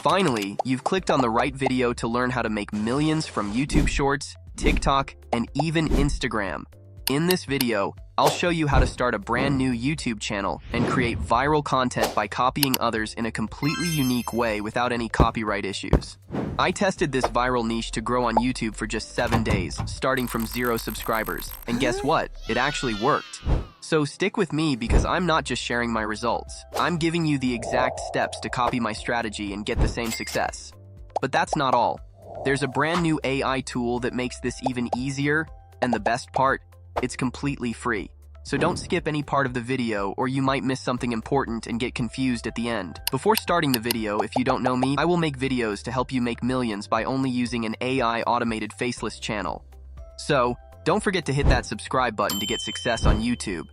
Finally, you've clicked on the right video to learn how to make millions from YouTube Shorts, TikTok, and even Instagram. In this video, I'll show you how to start a brand new YouTube channel and create viral content by copying others in a completely unique way without any copyright issues. I tested this viral niche to grow on YouTube for just 7 days, starting from 0 subscribers. And guess what? It actually worked. So stick with me because I'm not just sharing my results. I'm giving you the exact steps to copy my strategy and get the same success. But that's not all. There's a brand new AI tool that makes this even easier, and the best part, it's completely free. So don't skip any part of the video or you might miss something important and get confused at the end. Before starting the video, if you don't know me, I will make videos to help you make millions by only using an AI automated faceless channel. So, don't forget to hit that subscribe button to get success on YouTube.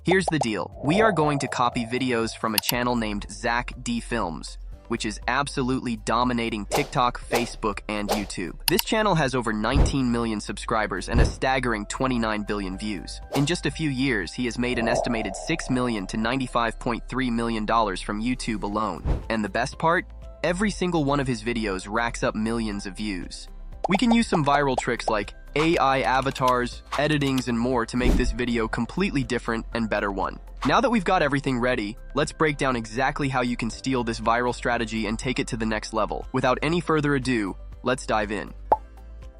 Here's the deal. We are going to copy videos from a channel named Zach D Films, which is absolutely dominating TikTok, Facebook, and YouTube. This channel has over 19 million subscribers and a staggering 29 billion views. In just a few years, he has made an estimated $6 million to $95.3 million from YouTube alone. And the best part? Every single one of his videos racks up millions of views. We can use some viral tricks like AI avatars, editings, and more to make this video completely different and better one. Now that we've got everything ready, let's break down exactly how you can steal this viral strategy and take it to the next level. Without any further ado, let's dive in.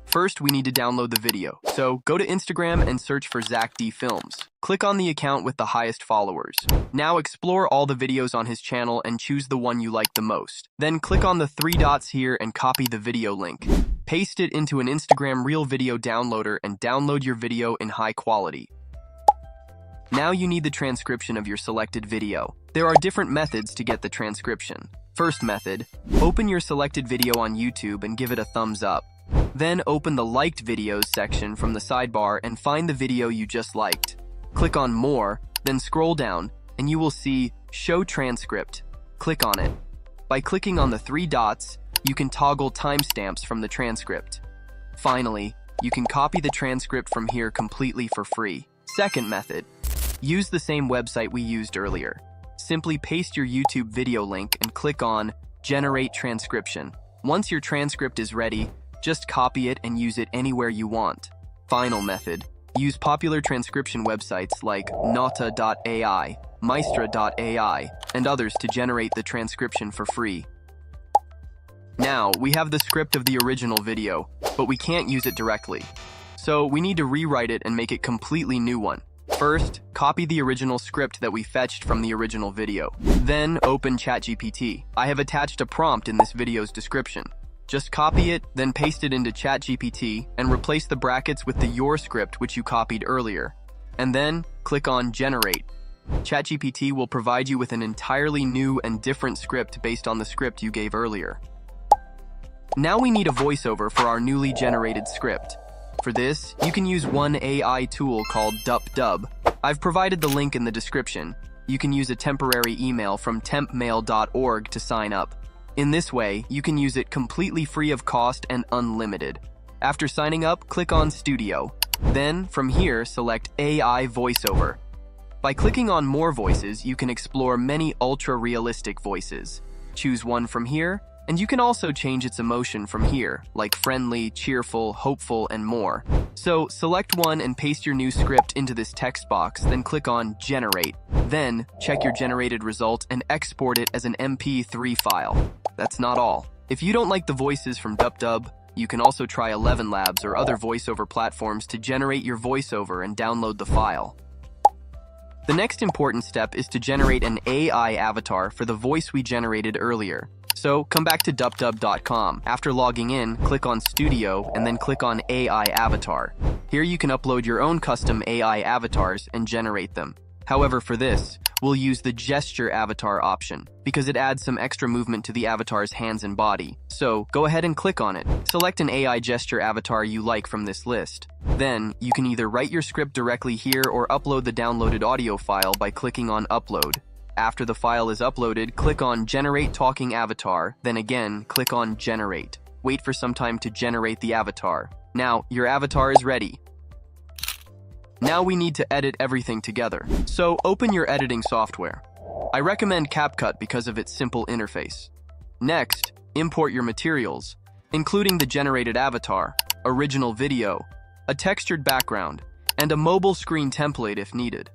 First, we need to download the video. So go to Instagram and search for Zach D Films. Click on the account with the highest followers. Now explore all the videos on his channel and choose the one you like the most. Then click on the 3 dots here and copy the video link. Paste it into an Instagram Reel video downloader and download your video in high quality. Now you need the transcription of your selected video. There are different methods to get the transcription. First method, open your selected video on YouTube and give it a thumbs up. Then open the liked videos section from the sidebar and find the video you just liked. Click on more, then scroll down, and you will see Show Transcript. Click on it. By clicking on the 3 dots, you can toggle timestamps from the transcript. Finally, you can copy the transcript from here completely for free. Second method, use the same website we used earlier. Simply paste your YouTube video link and click on Generate Transcription. Once your transcript is ready, just copy it and use it anywhere you want. Final method, use popular transcription websites like Nota.ai, Maestra.ai, and others to generate the transcription for free. Now, we have the script of the original video, but we can't use it directly. So we need to rewrite it and make it completely new one. First, copy the original script that we fetched from the original video. Then open ChatGPT. I have attached a prompt in this video's description. Just copy it, then paste it into ChatGPT and replace the brackets with the your script which you copied earlier. And then click on Generate. ChatGPT will provide you with an entirely new and different script based on the script you gave earlier. Now we need a voiceover for our newly generated script. For this, you can use one AI tool called DupDub. I've provided the link in the description. You can use a temporary email from tempmail.org to sign up. In this way, you can use it completely free of cost and unlimited. After signing up, click on Studio. Then, from here, select AI Voiceover. By clicking on More Voices, you can explore many ultra-realistic voices. Choose one from here, and you can also change its emotion from here, like friendly, cheerful, hopeful, and more. So, select one and paste your new script into this text box, then click on Generate. Then, check your generated result and export it as an MP3 file. That's not all. If you don't like the voices from DupDub, you can also try 11 Labs or other voiceover platforms to generate your voiceover and download the file. The next important step is to generate an AI avatar for the voice we generated earlier. So, come back to dupdub.com. After logging in, click on Studio and then click on AI Avatar. Here you can upload your own custom AI avatars and generate them. However, for this, we'll use the gesture avatar option because it adds some extra movement to the avatar's hands and body. So, go ahead and click on it. Select an AI gesture avatar you like from this list. Then, you can either write your script directly here or upload the downloaded audio file by clicking on Upload. After the file is uploaded, click on Generate Talking Avatar, then again, click on Generate. Wait for some time to generate the avatar. Now, your avatar is ready. Now we need to edit everything together. So open your editing software. I recommend CapCut because of its simple interface. Next, Import your materials, including the generated avatar, original video, a textured background, and a mobile screen template if needed.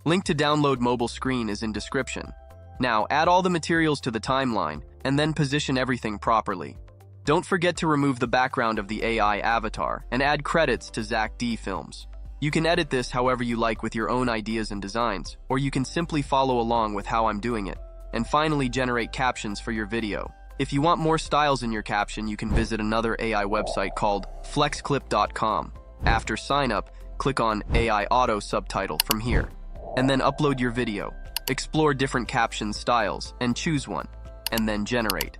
Link to download mobile screen is in description. Now add all the materials to the timeline and then position everything properly. Don't forget to remove the background of the AI avatar and add credits to Zach D Films. You can edit this however you like with your own ideas and designs, or you can simply follow along with how I'm doing it. And finally, generate captions for your video. If you want more styles in your caption, you can visit another AI website called flexclip.com. After sign up, click on AI Auto Subtitle from here, and then upload your video. Explore different caption styles and choose one, and then generate.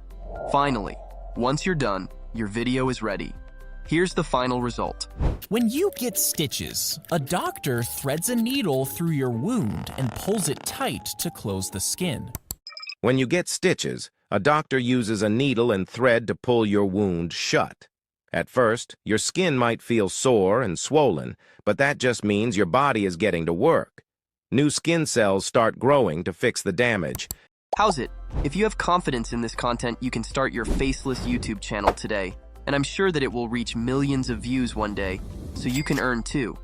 Finally, once you're done, your video is ready. Here's the final result. When you get stitches, a doctor threads a needle through your wound and pulls it tight to close the skin. When you get stitches, a doctor uses a needle and thread to pull your wound shut. At first, your skin might feel sore and swollen, but that just means your body is getting to work. New skin cells start growing to fix the damage. How's it? If you have confidence in this content, you can start your faceless YouTube channel today. And I'm sure that it will reach millions of views one day, so you can earn too.